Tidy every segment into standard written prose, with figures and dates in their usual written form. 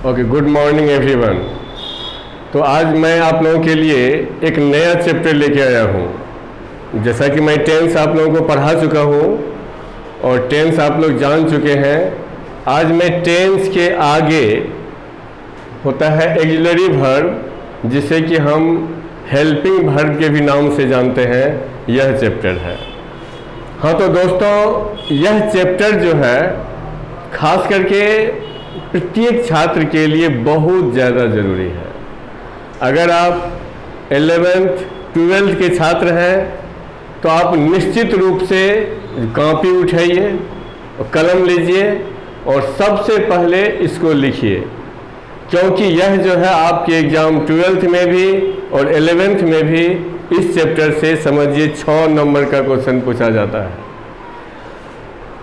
Okay, good morning everyone. तो आज मैं आप लोगों के लिए एक नया चैप्टर लेके आया हूँ। जैसा कि मैं टेंस आप लोगों को पढ़ा चुका हूँ और टेंस आप लोग जान चुके हैं। आज मैं टेंस के आगे होता है एक्सिलरी वर्ब, जिसे कि हम हेल्पिंग वर्ब के भी नाम से जानते हैं, यह चैप्टर है। हाँ, तो दोस्तों यह चैप्टर जो है खास करके प्रत्येक छात्र के लिए बहुत ज़्यादा ज़रूरी है। अगर आप 11th 12th के छात्र हैं तो आप निश्चित रूप से कॉपी उठाइए और कलम लीजिए और सबसे पहले इसको लिखिए, क्योंकि यह जो है आपके एग्ज़ाम 12th में भी और 11th में भी इस चैप्टर से समझिए 6 नंबर का क्वेश्चन पूछा जाता है।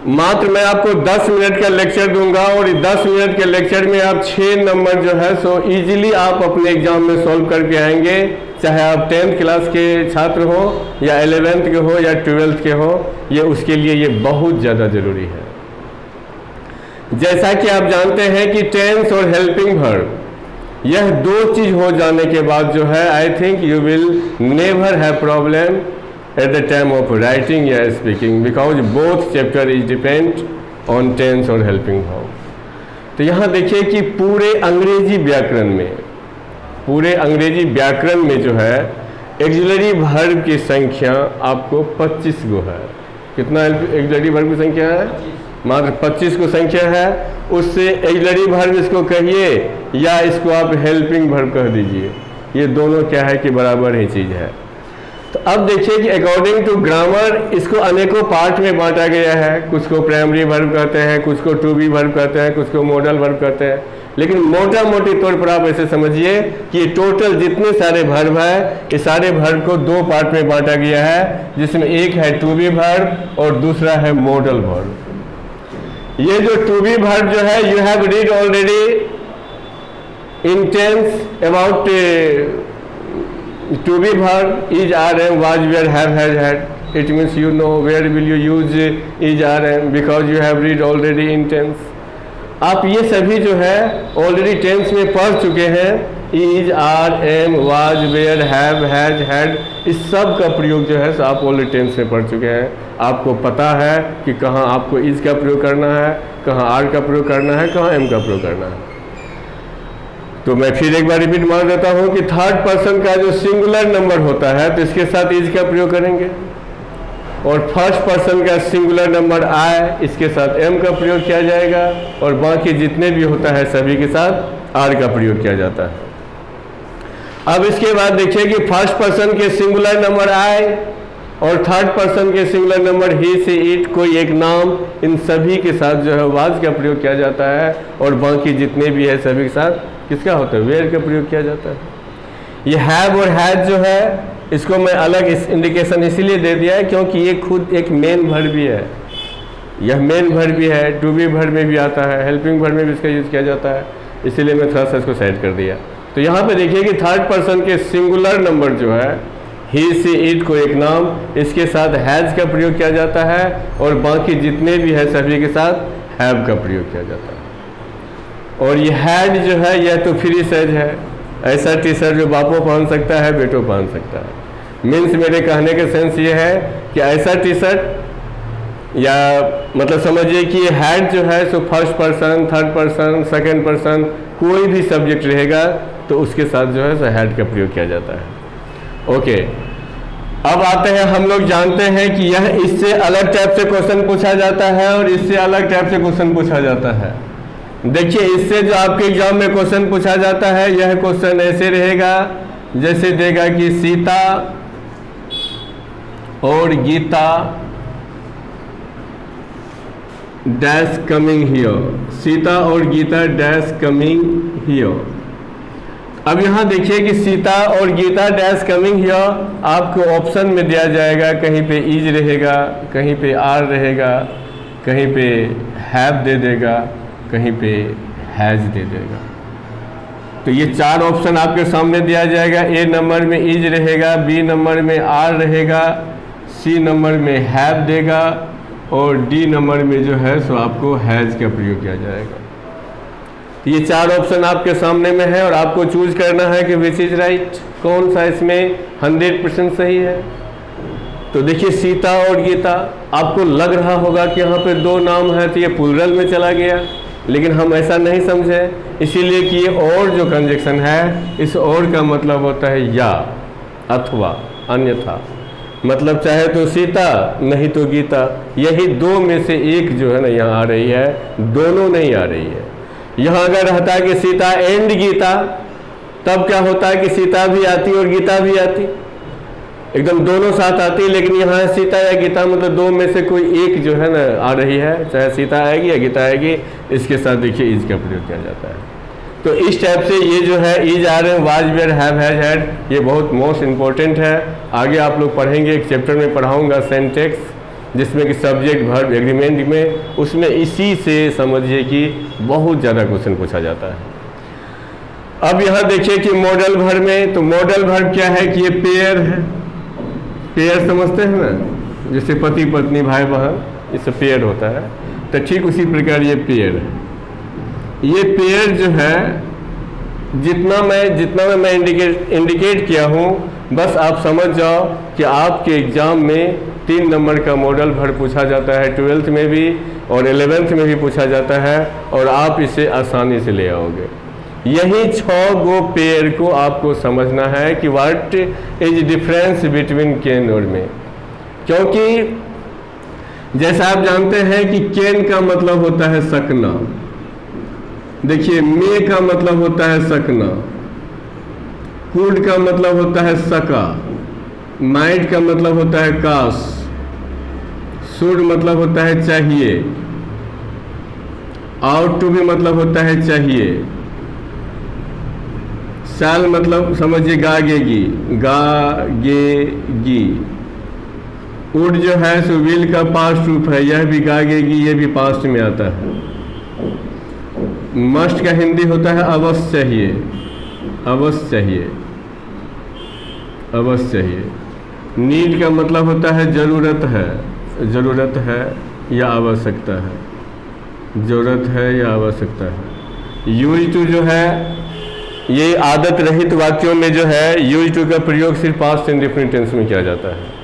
मात्र मैं आपको 10 मिनट का लेक्चर दूंगा और 10 मिनट के लेक्चर में आप 6 नंबर जो है सो इजीली आप अपने एग्जाम में सॉल्व करके आएंगे, चाहे आप 10th क्लास के छात्र हो या 11th के हो या 12th के हो। ये उसके लिए ये बहुत ज़्यादा ज़रूरी है। जैसा कि आप जानते हैं कि टेंस और हेल्पिंग वर्ब, यह दो चीज़ हो जाने के बाद जो है I think you will never have problem at the time of writing या speaking, because both chapter is depend on tense और helping verb। तो यहाँ देखिए कि पूरे अंग्रेजी व्याकरण में जो है एक्सिलरी वर्ब की संख्या आपको 25 गो है। कितना एक्सिलरी वर्ब की संख्या है? मात्र 25 को संख्या है। उससे एक्सिलरी वर्ब इसको कहिए या इसको आप हेल्पिंग वर्ब कह दीजिए, ये दोनों क्या है कि बराबर ही चीज़ है। तो अब देखिए कि अकॉर्डिंग टू ग्रामर इसको अनेकों पार्ट में बांटा गया है। कुछ को प्राइमरी वर्ब कहते हैं, कुछ को टू बी वर्ब कहते हैं, कुछ को मॉडल वर्ब कहते हैं। लेकिन मोटा मोटी तौर पर आप ऐसे समझिए कि टोटल जितने सारे वर्ब है, ये सारे वर्ब को 2 पार्ट में बांटा गया है, जिसमें एक है टू बी वर्ब और दूसरा है मॉडल वर्ब। ये जो टू बी वर्ब जो है, you have read already in tense about to be verb is am was were have has had. It means you know where will you use is am because you have read already in tense। आप ये सभी जो है already tense में पढ़ चुके हैं। is are am was were have has had, इस सब का प्रयोग जो है आप ऑलरेडी टेंस में पढ़ चुके हैं। आपको पता है कि कहाँ आपको is का प्रयोग करना है, कहाँ are का प्रयोग करना है, कहाँ am का प्रयोग करना है। तो मैं फिर एक बार रिपीट मार देता हूँ कि थर्ड पर्सन का जो सिंगुलर नंबर होता है तो इसके साथ इज का प्रयोग करेंगे, और फर्स्ट पर्सन का सिंगुलर नंबर आए इसके साथ एम का प्रयोग किया जाएगा, और बाकी जितने भी होता है सभी के साथ आर का प्रयोग किया जाता है। अब इसके बाद देखिए कि फर्स्ट पर्सन के सिंगुलर नंबर आए और थर्ड पर्सन के सिंगुलर नंबर ही से इट, कोई एक नाम, इन सभी के साथ जो है वाज का प्रयोग किया जाता है, और बाकी जितने भी है सभी के साथ किसका होता है? वेयर का प्रयोग किया जाता है। ये हैव और हैज जो है इसको मैं अलग इस इंडिकेशन इसीलिए दे दिया है क्योंकि ये खुद एक मेन वर्ब भी है। यह मेन वर्ब भी है, टू बी वर्ब में भी आता है, हेल्पिंग वर्ब में भी इसका यूज़ किया जाता है, इसीलिए मैं थोड़ा सा इसको साइड कर दिया। तो यहाँ पे देखिए कि थर्ड पर्सन के सिंगुलर नंबर जो है ही सी इट को एक नाम, इसके साथ हैज़ का प्रयोग किया जाता है, और बाकी जितने भी है सभी के साथ हैव का प्रयोग किया जाता है। और ये हैड जो है यह तो फ्री साइज है, ऐसा टी शर्ट जो बापो पहन सकता है बेटो पहन सकता है। मीन्स मेरे कहने का सेंस ये है कि ऐसा टी शर्ट, या मतलब समझिए कि ये हैड जो है so first person, third person, second person, कोई भी सब्जेक्ट रहेगा तो उसके साथ जो है सो हैड का प्रयोग किया जाता है। ओके, अब आते हैं, हम लोग जानते हैं कि यह इससे अलग टाइप से क्वेश्चन पूछा जाता है और इससे अलग टाइप से क्वेश्चन पूछा जाता है। देखिए, इससे जो आपके एग्जाम में क्वेश्चन पूछा जाता है, यह क्वेश्चन ऐसे रहेगा जैसे देगा कि सीता और Gita dash coming here, Sita और गीता डैश कमिंग हियर। अब यहाँ देखिए कि सीता और गीता डैश कमिंग हियर आपको ऑप्शन में दिया जाएगा, कहीं पे इज रहेगा, कहीं पे आर रहेगा, कहीं पे हैव दे देगा, कहीं पे हैज दे देगा। तो ये 4 ऑप्शन आपके सामने दिया जाएगा। ए नंबर में इज रहेगा, बी नंबर में आर रहेगा, सी नंबर में हैव देगा, और डी नंबर में जो है सो आपको हैज का प्रयोग किया जाएगा। ये 4 ऑप्शन आपके सामने में है और आपको चूज करना है कि विच इज राइट, कौन सा इसमें 100% सही है। तो देखिए सीता और गीता, आपको लग रहा होगा कि यहाँ पे 2 नाम है तो ये प्लूरल में चला गया, लेकिन हम ऐसा नहीं समझे, इसीलिए कि ये और जो कंजक्शन है, इस और का मतलब होता है या, अथवा, अन्यथा। मतलब चाहे तो सीता नहीं तो गीता, यही 2 में से एक जो है ना यहाँ आ रही है, दोनों नहीं आ रही है। यहाँ अगर रहता कि सीता एंड गीता, तब क्या होता है कि सीता भी आती और गीता भी आती, एकदम दोनों साथ आती। लेकिन यहाँ सीता या गीता मतलब 2 में से कोई एक जो है ना आ रही है, चाहे सीता आएगी या गीता आएगी, इसके साथ देखिए इज का प्रयोग किया जाता है। तो इस टाइप से ये जो है is, are, was, were, have, has, had, ये बहुत मोस्ट इम्पोर्टेंट है। आगे आप लोग पढ़ेंगे, एक चैप्टर में पढ़ाऊंगा सिंटैक्स, जिसमें कि सब्जेक्ट वर्ब एग्रीमेंट में, उसमें इसी से समझिए कि बहुत ज़्यादा क्वेश्चन पूछा जाता है। अब यहाँ देखिए कि मॉडल वर्ब में, तो मॉडल वर्ब क्या है कि ये पेयर है, पेयर समझते हैं ना, जैसे पति पत्नी भाई बहन, इससे पेयर होता है। तो ठीक उसी प्रकार ये पेयर है। ये पेयर जो है जितना मैं इंडिकेट किया हूँ, बस आप समझ जाओ कि आपके एग्जाम में 3 नंबर का मॉडल वर्ब पूछा जाता है, 12th में भी और 11th में भी पूछा जाता है, और आप इसे आसानी से ले आओगे। यही 6 गो पेयर को आपको समझना है कि what is difference between can और मे। क्योंकि जैसा आप जानते हैं कि कैन का मतलब होता है सकना, देखिए मे का मतलब होता है सकना, कुड का मतलब होता है सका, माइट का मतलब होता है काश, शुड मतलब होता है चाहिए, आउट टू भी मतलब होता है चाहिए, शाल मतलब समझिए गागेगी, गागेगी, वुड जो है सो विल का पास्ट रूप है, यह भी गागेगी, यह भी पास्ट में आता है। मस्ट का हिंदी होता है अवश्य चाहिए, अवश्य चाहिए, अवश्य चाहिए। नीड का मतलब होता है जरूरत है, ज़रूरत है या आवश्यकता है, ज़रूरत है या आवश्यकता है। यूज टू जो है ये आदत रहित वाक्यों में जो है यूज टू का प्रयोग सिर्फ पास्ट इंडेफिनिट टेंस में किया जाता है।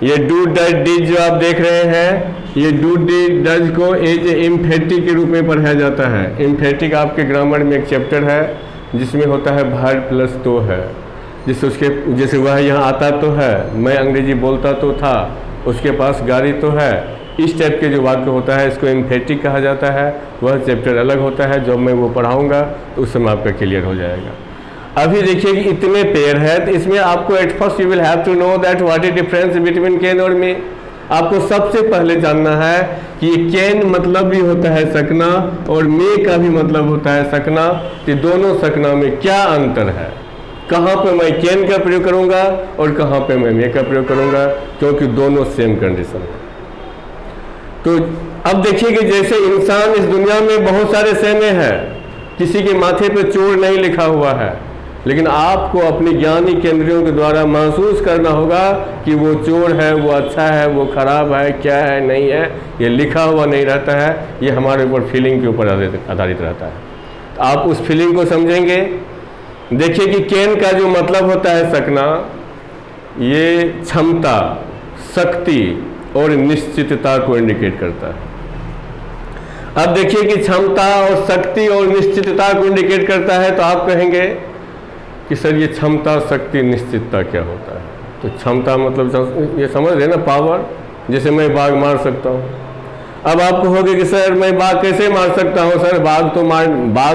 ये डू डज डिड जो आप देख रहे हैं, ये डू डिड डज को एज एम्फेटिक के रूप में पढ़ाया जाता है। एम्फेटिक आपके ग्रामर में एक चैप्टर है जिसमें होता है वर्ब प्लस तो है, जिससे उसके जैसे वह यहाँ आता तो है, मैं अंग्रेजी बोलता तो था, उसके पास गाड़ी तो है, इस टाइप के जो वाक्य होता है इसको एम्फेटिक कहा जाता है। वह चैप्टर अलग होता है, जब मैं वो पढ़ाऊँगा तो उस समय आपका क्लियर हो जाएगा। अभी देखिए कि इतने पेयर है, तो इसमें आपको at first you will have to know that what is difference between can और मे। आपको सबसे पहले जानना है कि कैन मतलब भी होता है सकना और मे का भी मतलब होता है सकना, कि दोनों सकना में क्या अंतर है, कहाँ पे मैं कैन का प्रयोग करूँगा और कहाँ पे मैं मे का प्रयोग करूँगा, क्योंकि दोनों सेम कंडीशन है। तो अब देखिए कि जैसे इंसान इस दुनिया में बहुत सारे सेने हैं, किसी के माथे पे चोर नहीं लिखा हुआ है, लेकिन आपको अपनी ज्ञानी केंद्रियों के द्वारा महसूस करना होगा कि वो चोर है, वो अच्छा है, वो खराब है, क्या है, नहीं है, ये लिखा हुआ नहीं रहता है, ये हमारे ऊपर फीलिंग के ऊपर आधारित रहता है। तो आप उस फीलिंग को समझेंगे। देखिए कि कैन का जो मतलब होता है सकना, ये क्षमता, शक्ति और निश्चितता को इंडिकेट करता है। अब देखिए कि क्षमता और शक्ति और निश्चितता को इंडिकेट करता है, तो आप कहेंगे कि सर ये क्षमता, शक्ति, निश्चितता क्या होता है? तो क्षमता मतलब ये समझ रहे ना, पावर, जैसे मैं बाघ मार सकता हूँ। अब आप कहोगे कि सर मैं बाघ कैसे मार सकता हूँ? सर बाघ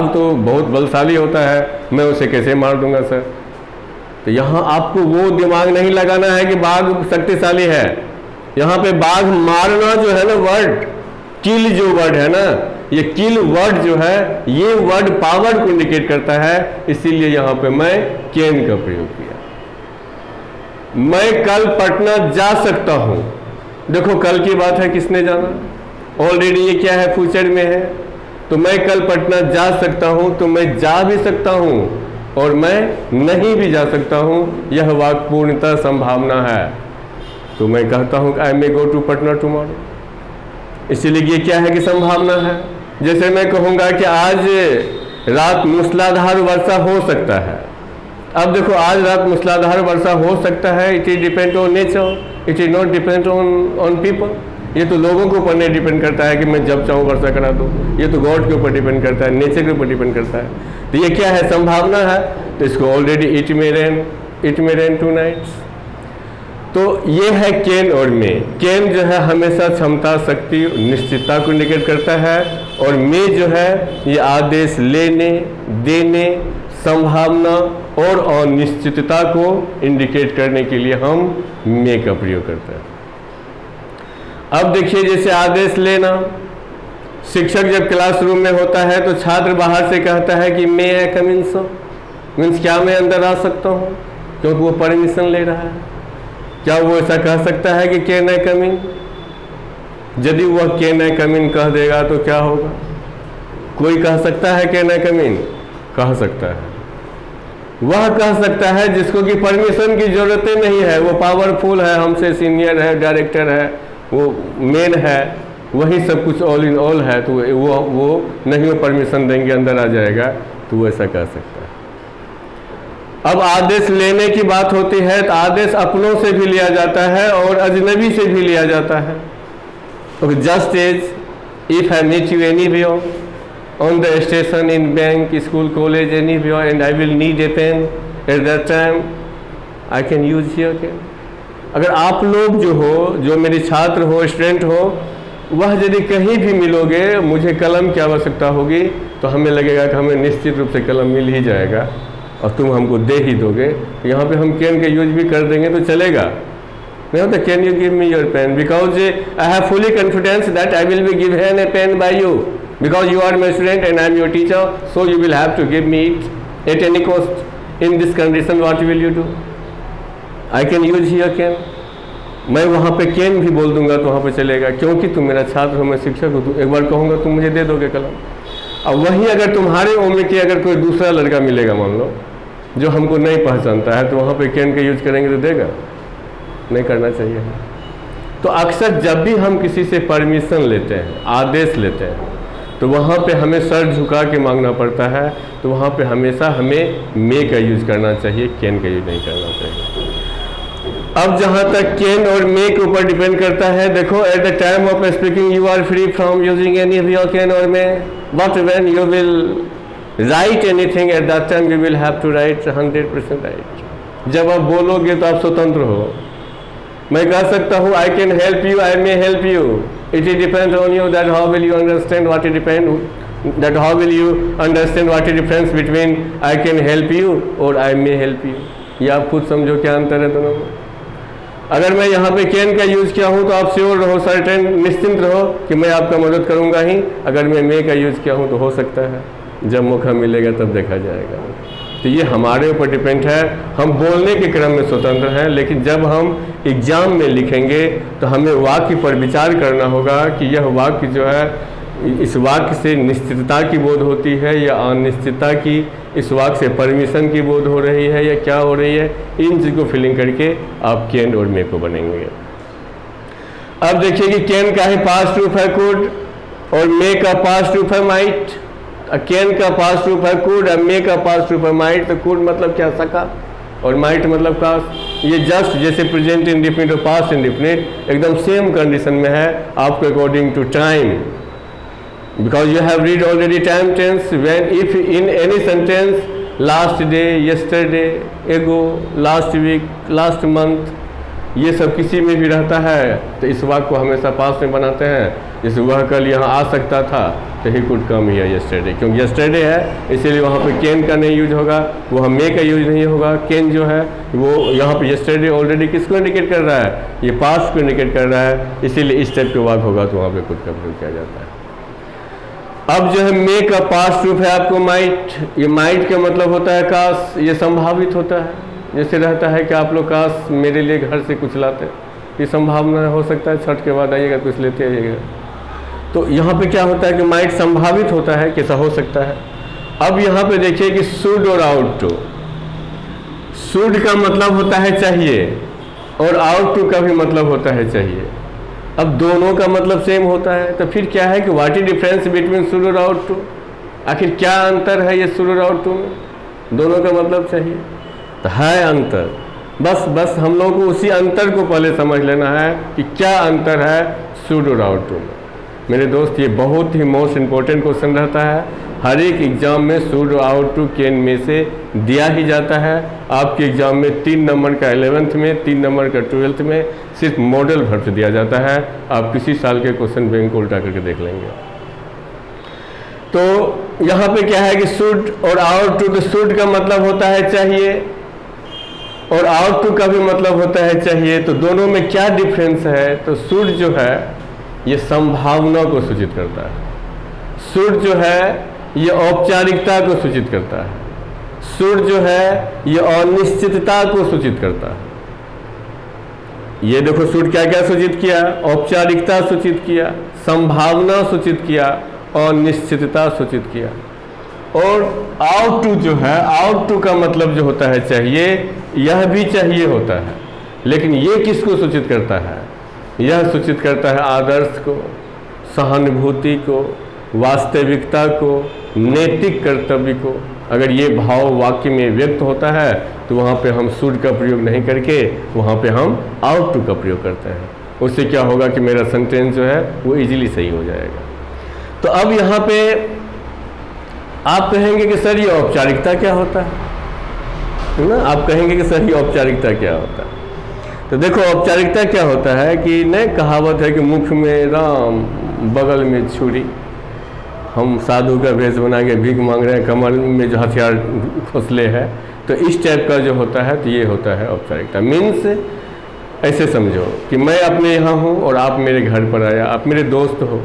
तो बहुत बलशाली होता है, मैं उसे कैसे मार दूंगा सर? तो यहाँ आपको वो दिमाग नहीं लगाना है कि बाघ शक्तिशाली है। यहाँ पे बाघ मारना जो है ना, वर्ड किल जो वर्ड है ना, ये किल वर्ड जो है, ये वर्ड पावर को इंडिकेट करता है, इसीलिए यहाँ पे मैं कैन का प्रयोग किया। मैं कल पटना जा सकता हूँ, देखो कल की बात है, किसने जाना? ऑलरेडी ये क्या है, फ्यूचर में है। तो मैं कल पटना जा सकता हूँ, तो मैं जा भी सकता हूँ और मैं नहीं भी जा सकता हूँ, यह वाक्य पूर्णतः संभावना है। तो मैं कहता हूँ आई मे गो टू पटना टुमारो, इसीलिए ये क्या है कि संभावना है। जैसे मैं कहूँगा कि आज रात मूसलाधार वर्षा हो सकता है। अब देखो आज रात मूसलाधार वर्षा हो सकता है, it is depend on nature, it is not depend on people. ये तो लोगों के ऊपर नहीं डिपेंड करता है कि मैं जब चाहूँ वर्षा करा दूँ, ये तो गॉड के ऊपर डिपेंड करता है, नेचर के ऊपर डिपेंड करता है। तो ये क्या है, संभावना है। तो इसको already it may rain tonight. तो ये है कैन और मे। कैन जो है हमेशा क्षमता, शक्ति, निश्चितता को इंडिकेट करता है, और मे जो है ये आदेश लेने, देने, संभावना और अनिश्चितता को इंडिकेट करने के लिए हम मे का प्रयोग करते हैं। अब देखिए, जैसे आदेश लेना, शिक्षक जब क्लासरूम में होता है तो छात्र बाहर से कहता है कि मे आई कम इन, सो मीन्स क्या मैं अंदर आ सकता हूँ, क्योंकि वो परमिशन ले रहा है। क्या वो ऐसा कह सकता है कि कैन आई कम इन? यदि वह कैन आई कम इन कह देगा तो क्या होगा? कोई कह सकता है कैन आई कम इन? कह सकता है। वह कह सकता है जिसको कि परमिशन की जरूरत नहीं है, वो पावरफुल है, हमसे सीनियर है, डायरेक्टर है, वो मेन है, वही सब कुछ ऑल इन ऑल है, तो वो नहीं वो परमिशन देंगे अंदर आ जाएगा, तो वो ऐसा कह सकता है। अब आदेश लेने की बात होती है तो आदेश अपनों से भी लिया जाता है और अजनबी से भी लिया जाता है। तो just as if I meet you anywhere on the station, in bank, school, college, anywhere, and I will need a pen at that time, I can use here pen. अगर आप लोग जो मेरे छात्र हो, स्टूडेंट हो, वह यदि कहीं भी मिलोगे, मुझे कलम की आवश्यकता होगी, तो हमें लगेगा कि हमें निश्चित रूप से कलम मिल ही जाएगा और तुम हमको दे ही दोगे। तो यहाँ पे हम कैन का यूज भी कर देंगे तो चलेगा। नहीं होता can you give me your pen, because I have fully confidence that I will be given a pen by you, because you are my student and I am your teacher, so you will have to give me it at any cost. In this condition, what will you do? I can use here can. मैं वहाँ पे can भी बोल दूंगा तो वहाँ पे चलेगा, क्योंकि तुम मेरा छात्र हो, मैं शिक्षक हूँ। एक बार कहूँगा तुम मुझे दे दोगे कलम। अब वही अगर तुम्हारे उम्र के अगर कोई दूसरा लड़का मिलेगा, मान लो, जो हमको नहीं पहचानता है, तो वहाँ पे कैन का यूज करेंगे तो देगा? नहीं करना चाहिए। तो अक्सर जब भी हम किसी से परमिशन लेते हैं, आदेश लेते हैं, तो वहाँ पे हमें सर झुका के मांगना पड़ता है। तो वहाँ पे हमेशा हमें मे का यूज करना चाहिए, कैन का यूज नहीं करना चाहिए। अब जहाँ तक कैन और मे के ऊपर डिपेंड करता है, देखो, at the time of speaking you are free from using any of your can और may, but when you will write anything at that time you will have to write 100% right. जब आप बोलोगे तो आप स्वतंत्र हो। मैं कह सकता हूँ I can help you, I may help you, it depends on you that how will you understand what it depend that how will you understand what is difference between I can help you or I may help you। ये आप खुद समझो क्या अंतर है दोनों में। अगर मैं यहाँ पे कैन का यूज़ किया हूँ तो आप श्योर रहो, सर्टेन, निश्चिंत रहो कि मैं आपका मदद करूँगा ही। अगर मैं मे का यूज़ किया हूँ तो हो सकता है जब मौका मिलेगा तब देखा जाएगा। तो ये हमारे ऊपर डिपेंड है। हम बोलने के क्रम में स्वतंत्र हैं, लेकिन जब हम एग्जाम में लिखेंगे तो हमें वाक्य पर विचार करना होगा कि यह वाक्य जो है, इस वाक्य से निश्चितता की बोध होती है या अनिश्चितता की, इस वाक्य से परमिशन की बोध हो रही है या क्या हो रही है। इन चीज़ को फिलिंग करके आप कैन और मे को बनेंगे। अब देखिए कि कैन का ही पास्ट रूप है कुड और मे का पास्ट रूप है माइट। कैन का पास्ट रूप है कुड और मे का पास्ट रूप है माइट। तो कुड मतलब क्या, सका, और माइट मतलब काश। ये जस्ट जैसे प्रेजेंट इंडेफिनिट और पास्ट इंडेफिनिट एकदम सेम कंडीशन में है आपको according to time, because you have read already time tense when if in any sentence last day, yesterday, ago, last week, last month, ये सब किसी में भी रहता है तो इस वाक्य को हमेशा पास्ट में बनाते हैं। जैसे वह कल यहाँ आ सकता था तो he could come here yesterday, क्योंकि यस्टरडे है इसीलिए वहाँ पे कैन का नहीं यूज होगा, वहाँ मे का यूज नहीं होगा। कैन जो है वो यहाँ पे यस्टरडे ऑलरेडी किसको इंडिकेट कर रहा है, ये पास्ट को इंडिकेट कर रहा है, इसीलिए इस टाइप के वाक्य होगा तो वहाँ पे कुड का प्रयोग किया जाता है। अब जो है मे का पास्ट रूप है आपको माइट। ये माइट का मतलब होता है काश, ये संभावित होता है। जैसे रहता है कि आप लोग काश मेरे लिए घर से कुछ लाते, ये संभावना हो सकता है छठ के बाद आइएगा कुछ लेते आइएगा। तो यहाँ पे क्या होता है कि माइट संभावित होता है, कैसा हो सकता है। अब यहाँ पे देखिए कि शुड और आउट टू। शुड का मतलब होता है चाहिए और आउट टू का भी मतलब होता है चाहिए। अब दोनों का मतलब सेम होता है तो फिर क्या है कि what is difference between should और आउट टू। आखिर क्या अंतर है ये शुड और आउट टू में? दोनों का मतलब चाहिए तो है अंतर। बस हम लोगों को उसी अंतर को पहले समझ लेना है कि क्या अंतर है शुड और आउट टू में। मेरे दोस्त, ये बहुत ही मोस्ट इम्पोर्टेंट क्वेश्चन रहता है। हर एक एग्जाम में शुड और आउट टू कैन में से दिया ही जाता है। आपके एग्जाम में 3 नंबर का 11th में, 3 नंबर का 12th में सिर्फ मॉडल वर्ब से दिया जाता है। आप किसी साल के क्वेश्चन बैंक को उल्टा करके देख लेंगे। तो यहाँ पे क्या है कि शुड और आउट टू, तो शुड का मतलब होता है चाहिए और आउट टू का भी मतलब होता है चाहिए। तो दोनों में क्या डिफरेंस है? तो शुड जो है ये संभावना को सूचित करता है। शुड जो है ये औपचारिकता को सूचित करता है। शुड जो है ये अनिश्चितता को सूचित करता है। ये देखो शुड क्या क्या सूचित किया? औपचारिकता सूचित किया, संभावना सूचित किया, अनिश्चितता सूचित किया। और आउट टू जो है, आउट टू का मतलब जो होता है चाहिए, यह भी चाहिए होता है। लेकिन ये किसको सूचित करता है? यह सूचित करता है आदर्श को, सहानुभूति को, वास्तविकता को, नैतिक कर्तव्य को। अगर ये भाव वाक्य में व्यक्त होता है तो वहाँ पे हम शुड का प्रयोग नहीं करके वहाँ पे हम आउट टू का प्रयोग करते हैं। उससे क्या होगा कि मेरा सेंटेंस जो है वो इजीली सही हो जाएगा। तो अब यहाँ पे आप कहेंगे कि सर ये औपचारिकता क्या होता है ना? आप कहेंगे कि सर ये औपचारिकता क्या होता है? तो देखो औपचारिकता क्या होता है कि न कहावत है कि मुख में राम बगल में छुरी। हम साधु का भेष बना के भीख मांग रहे हैं, कमर में जो हथियार खोसले है। तो इस टाइप का जो होता है तो ये होता है औपचारिकता। मीन्स ऐसे समझो कि मैं अपने यहाँ हूँ और आप मेरे घर पर आया, आप मेरे दोस्त हो,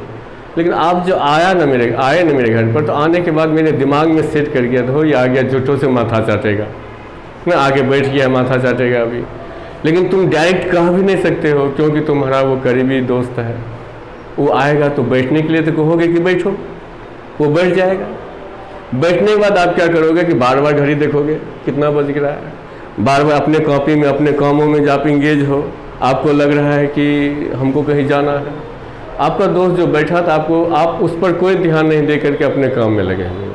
लेकिन आप जो आए ना मेरे घर पर, तो आने के बाद मेरे दिमाग में सेट कर गया तो ये आ गया जुटों से माथा चाटेगा ना, आगे बैठ गया माथा चाटेगा अभी। लेकिन तुम डायरेक्ट कह भी नहीं सकते हो क्योंकि तुम्हारा वो करीबी दोस्त है। वो आएगा तो बैठने के लिए तो कहोगे कि बैठो, वो बैठ जाएगा। बैठने के बाद आप क्या करोगे कि बार बार घड़ी देखोगे कितना बज रहा है, बार बार अपने कॉपी में अपने कामों में आप इंगेज हो। आपको लग रहा है कि हमको कहीं जाना है। आपका दोस्त जो बैठा था आप उस पर कोई ध्यान नहीं दे करके अपने काम में लगे हुए हो।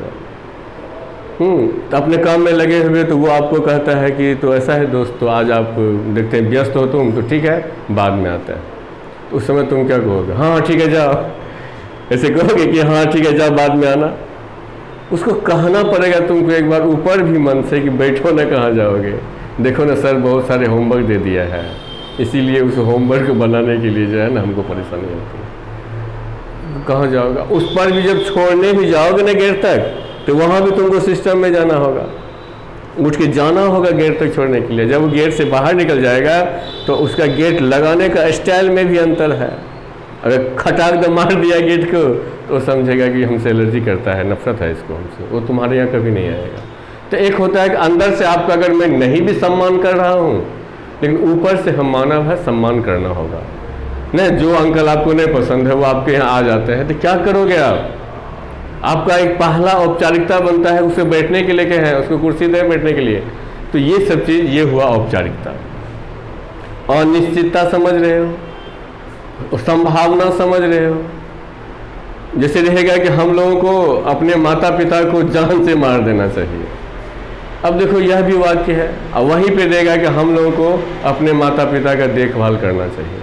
तो अपने काम में लगे हुए तो वो आपको कहता है कि तो ऐसा है दोस्त, तो आज आप देखते हैं व्यस्त हो तुम, तो ठीक है बाद में आता है। तो उस समय तुम क्या कहोगे? हाँ ठीक है जाओ, ऐसे कहोगे कि हाँ ठीक है जाओ बाद में आना? उसको कहना पड़ेगा तुमको एक बार ऊपर भी मन से कि बैठो ना, कहाँ जाओगे? देखो ना सर बहुत सारे होमवर्क दे दिया है, इसीलिए उस होमवर्क को बनाने के लिए जो है ना हमको परेशानी होती है। कहाँ जाओगा? उस पर भी जब छोड़ने भी जाओगे ना गेट तक, तो वहाँ भी तुमको सिस्टम में जाना होगा, उठ के जाना होगा गेट तक छोड़ने के लिए। जब वो गेट से बाहर निकल जाएगा तो उसका गेट लगाने का स्टाइल में भी अंतर है। अगर खटाक दे मार दिया गेट को तो समझेगा कि हमसे एलर्जी करता है, नफरत है इसको हमसे, वो तुम्हारे यहाँ कभी नहीं आएगा। तो एक होता है कि अंदर से आपका अगर मैं नहीं भी सम्मान कर रहा हूँ, लेकिन ऊपर से हम मानव है सम्मान करना होगा ना। जो अंकल आपको नहीं पसंद है वो आपके यहाँ आ जाते हैं तो क्या करोगे आप? आपका एक पहला औपचारिकता बनता है उसे बैठने के लिए क्या है, उसको कुर्सी दे बैठने के लिए। तो ये सब चीज़ ये हुआ औपचारिकता। अनिश्चितता समझ रहे हो, संभावना समझ रहे हो। जैसे रहेगा कि हम लोगों को अपने माता पिता को जान से मार देना चाहिए। अब देखो यह भी वाक्य है, और वहीं पे देगा कि हम लोगों को अपने माता पिता का देखभाल करना चाहिए।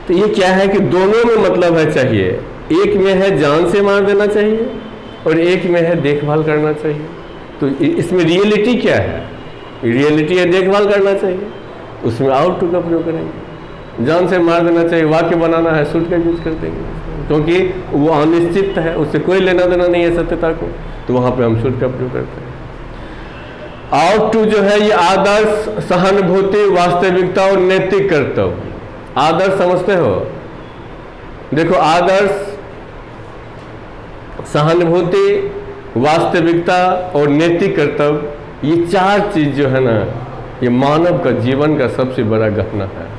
तो ये क्या है कि दोनों में मतलब है चाहिए। एक में है जान से मार देना चाहिए और एक में है देखभाल करना चाहिए। तो इसमें रियलिटी क्या है? रियलिटी है देखभाल करना चाहिए, उसमें आउट टू का प्रयोग करेंगे। जान से मार देना चाहिए वाक्य बनाना है, शुड का यूज कर देंगे क्योंकि वो अनिश्चित है, उससे कोई लेना देना नहीं है सत्यता को, तो वहाँ पे हम शुड का प्रयोग करते हैं। आउट टू जो है ये आदर्श, सहानुभूति, वास्तविकता और नैतिक कर्तव्य। आदर्श समझते हो? देखो आदर्श, सहानुभूति, वास्तविकता और नैतिक कर्तव्य, ये चार चीज जो है ना, ये मानव का जीवन का सबसे बड़ा गहना है।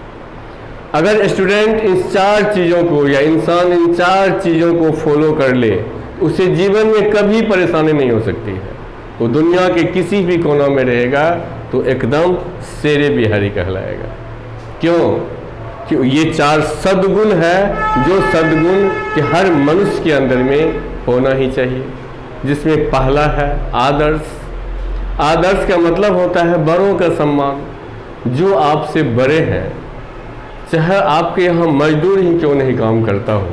अगर स्टूडेंट इन चार चीज़ों को या इंसान इन चार चीज़ों को फॉलो कर ले, उसे जीवन में कभी परेशानी नहीं हो सकती है। वो दुनिया के किसी भी कोना में रहेगा तो एकदम शेरे बिहारी कहलाएगा। क्यों? कि ये चार सद्गुण है जो सद्गुण कि हर मनुष्य के अंदर में होना ही चाहिए। जिसमें पहला है आदर्श। आदर्श का मतलब होता है बड़ों का सम्मान। जो आपसे बड़े हैं, चाहे आपके यहाँ मजदूर ही क्यों नहीं काम करता हो,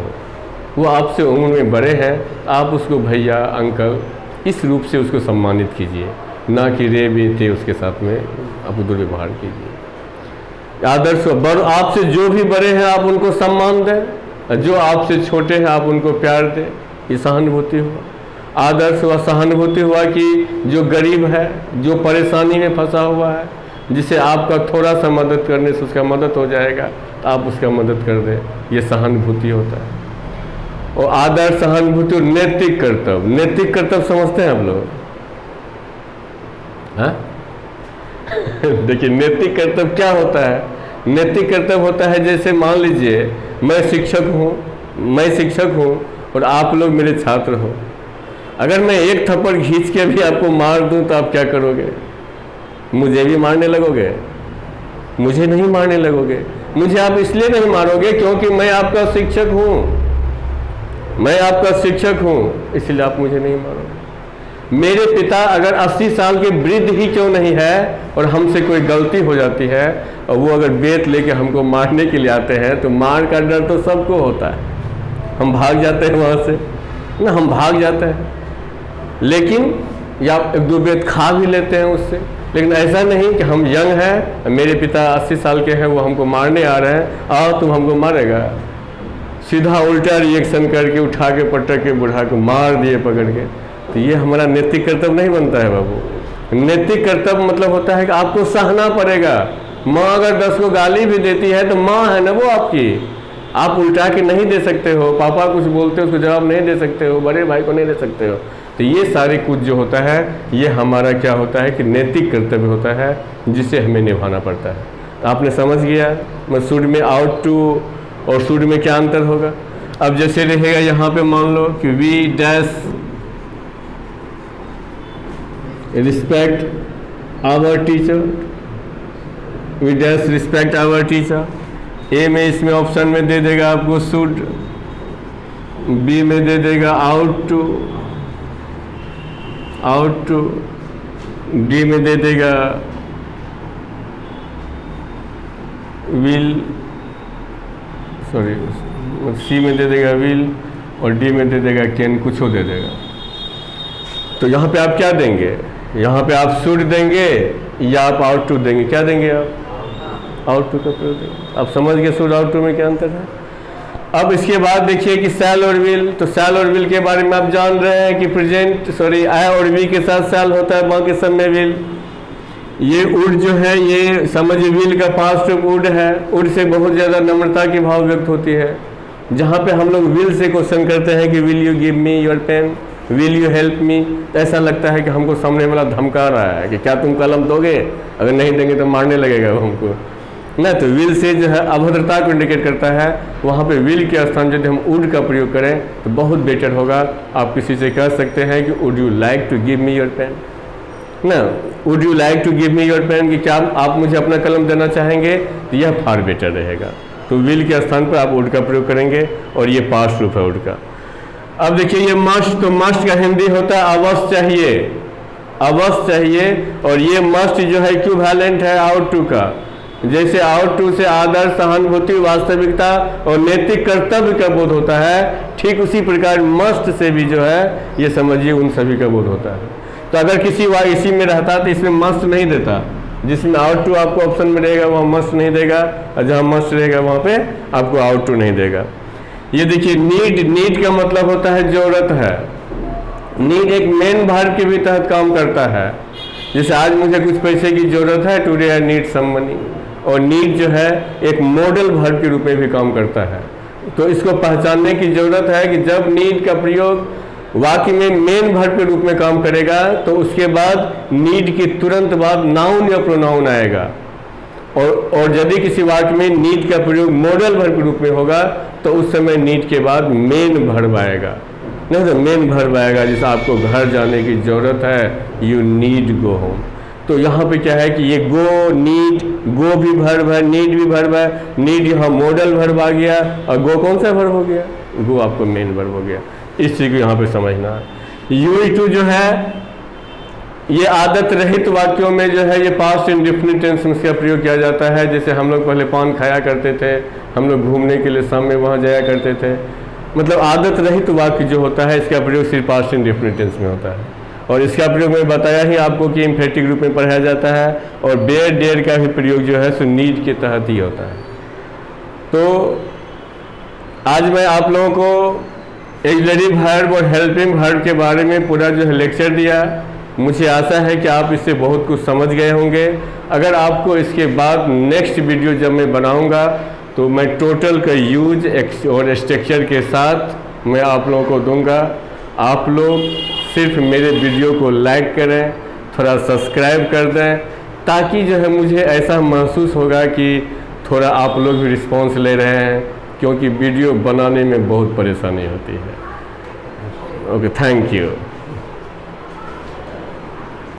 वो आपसे उम्र में बड़े हैं, आप उसको भैया अंकल इस रूप से उसको सम्मानित कीजिए, ना कि रे बेटे उसके साथ में आप दुर्व्यवहार कीजिए। आदर्श बड़ आपसे जो भी बड़े हैं आप उनको सम्मान दें, जो आपसे छोटे हैं आप उनको प्यार दें। ये सहानुभूति हुआ। आदर्श हुआ, सहानुभूति हुआ कि जो गरीब है, जो परेशानी में फंसा हुआ है, जिसे आपका थोड़ा सा मदद करने से उसका मदद हो जाएगा, तो आप उसका मदद कर दें। ये सहानुभूति होता है। और आदर्श, सहानुभूति और नैतिक कर्तव्य। नैतिक कर्तव्य समझते हैं आप लोग? हाँ देखिए, नैतिक कर्तव्य क्या होता है? नैतिक कर्तव्य होता है जैसे मान लीजिए मैं शिक्षक हूँ और आप लोग मेरे छात्र हो। अगर मैं एक थप्पड़ खींच के भी आपको मार दूं तो आप क्या करोगे? मुझे भी मारने लगोगे? मुझे नहीं मारने लगोगे। मुझे आप इसलिए नहीं मारोगे क्योंकि मैं आपका शिक्षक हूँ। मैं आपका शिक्षक हूँ, इसलिए आप मुझे नहीं मारोगे। मेरे पिता अगर 80 साल के वृद्ध ही क्यों नहीं है और हमसे कोई गलती हो जाती है और वो अगर बेत लेके हमको मारने के लिए आते हैं, तो मार का डर तो सबको होता है। हम भाग जाते हैं वहाँ से ना, हम भाग जाते हैं, लेकिन या एक दो बेत खा भी लेते हैं उससे। लेकिन ऐसा नहीं कि हम यंग हैं, मेरे पिता 80 साल के हैं, वो हमको मारने आ रहे हैं, आओ तुम हमको मारेगा। सीधा उल्टा रिएक्शन करके उठा के पटक के बुढ़ा को मार दिए पकड़ के। तो ये हमारा नैतिक कर्तव्य नहीं बनता है बाबू। नैतिक कर्तव्य मतलब होता है कि आपको सहना पड़ेगा। माँ अगर 10 को गाली भी देती है तो माँ है ना वो आपकी, आप उल्टा के नहीं दे सकते हो। पापा कुछ बोलते हो उसको जवाब नहीं दे सकते हो, बड़े भाई को नहीं दे सकते हो। तो ये सारे कुछ जो होता है ये हमारा क्या होता है कि नैतिक कर्तव्य होता है, जिसे हमें निभाना पड़ता है। तो आपने समझ गया मैं शुड में आउट टू और शुड में क्या अंतर होगा। अब जैसे रहेगा यहाँ पे मान लो कि we dash respect our teacher, we dash respect our teacher. A में इसमें ऑप्शन में दे देगा आपको शुड, बी में दे देगा आउट टू, डी में दे देगा विल, सॉरी सी में दे देगा विल और डी में दे देगा कैन, कुछ हो दे देगा। तो यहाँ पे आप क्या देंगे? यहाँ पे आप शुड देंगे या आप आउट टू देंगे? क्या देंगे आप? आउट टू का प्रयोग देंगे। आप समझ गए शुड आउट टू में क्या अंतर है। अब इसके बाद देखिए कि शैल और विल। तो शैल और विल के बारे में आप जान रहे हैं कि आई और वी के साथ शैल होता है, बाकी सब में विल। ये उड जो है ये समझिए विल का पास्ट उड है। उड से बहुत ज़्यादा नम्रता की भाव व्यक्त होती है। जहाँ पे हम लोग विल से क्वेश्चन करते हैं कि will you give me your pen, will you help me, तो ऐसा लगता है कि हमको सामने वाला धमका रहा है कि क्या तुम कलम दोगे, अगर नहीं देंगे तो मारने लगेगा वो हमको ना। तो विल से जो है अभद्रता को इंडिकेट करता है। वहाँ पे विल के स्थान यदि हम उड का प्रयोग करें तो बहुत बेटर होगा। आप किसी से कह सकते हैं कि would you like to give me your pen ना, would you like to give me your pen, कि क्या आप मुझे अपना कलम देना चाहेंगे, तो यह फार बेटर रहेगा। तो विल के स्थान पर आप वुड का प्रयोग करेंगे और ये पास्ट रूप है वुड का। अब देखिए ये मस्ट, तो मस्ट का हिंदी होता है अवश्य चाहिए, अवश्य चाहिए। और ये मस्ट जो है इक्विवेलेंट है आउट टू का। जैसे आउट टू से आदर, सहानुभूति, वास्तविकता और नैतिक कर्तव्य का बोध होता है, ठीक उसी प्रकार मस्ट से भी जो है ये समझिए उन सभी का बोध होता है। तो अगर किसी इसी में रहता तो इसमें मस्ट नहीं देता। जिसमें आउट टू आपको ऑप्शन में रहेगा वहाँ मस्ट नहीं देगा, और जहाँ मस्ट रहेगा वहाँ पे आपको आउट टू नहीं देगा। ये देखिए नीड, नीड का मतलब होता है जरूरत है। नीड एक मेन वर्ब के भी तहत काम करता है। जैसे आज मुझे कुछ पैसे की जरूरत है, today I need some money. और नीड जो है एक मॉडल वर्ब के रूप में भी काम करता है। तो इसको पहचानने की जरूरत है कि जब नीड का प्रयोग वाक्य में मेन वर्ब के रूप में काम करेगा तो उसके बाद नीड के तुरंत बाद नाउन या प्रोनाउन आएगा। और यदि किसी वाक्य में नीड का प्रयोग मॉडल वर्ब के रूप में होगा तो उस समय नीड के बाद मेन वर्ब आएगा। नहीं तो मेन वर्ब आएगा, जैसे आपको घर जाने की जरूरत है, यू नीड गो होम। तो यहाँ पे क्या है कि ये गो, नीड, गो भी वर्ब है, नीड भी वर्ब है। नीड यहाँ मॉडल वर्ब आ गया और गो कौन सा वर्ब हो गया? गो आपको मेन वर्ब हो गया। इस चीज़ को यहाँ पे समझना है। UE2 जो है ये आदत रहित वाक्यों में जो है ये पास्ट इंडेफिनिट टेंस में इसका प्रयोग किया जाता है। जैसे हम लोग पहले पान खाया करते थे, हम लोग घूमने के लिए शाम में वहाँ जाया करते थे, मतलब आदत रहित वाक्य जो होता है इसका प्रयोग सिर्फ पास्ट इंडेफिनिट टेंस में होता है। और इसका प्रयोग मैं बताया ही आपको कि एम्फेटिक रूप में पढ़ाया जाता है। और बेयर डेयर का भी प्रयोग जो है सो नीड के तहत ही होता है। तो आज मैं आप लोगों को एक्सिलरी वर्ब और हेल्पिंग वर्ब के बारे में पूरा जो है लेक्चर दिया। मुझे आशा है कि आप इससे बहुत कुछ समझ गए होंगे। अगर आपको इसके बाद नेक्स्ट वीडियो जब मैं बनाऊंगा तो मैं टोटल का यूज और स्ट्रक्चर के साथ मैं आप लोगों को दूंगा। आप लोग सिर्फ मेरे वीडियो को लाइक करें, थोड़ा सब्सक्राइब कर दें, ताकि जो है मुझे ऐसा महसूस होगा कि थोड़ा आप लोग भी रिस्पॉन्स ले रहे हैं, क्योंकि वीडियो बनाने में बहुत परेशानी होती है। Okay, thank you.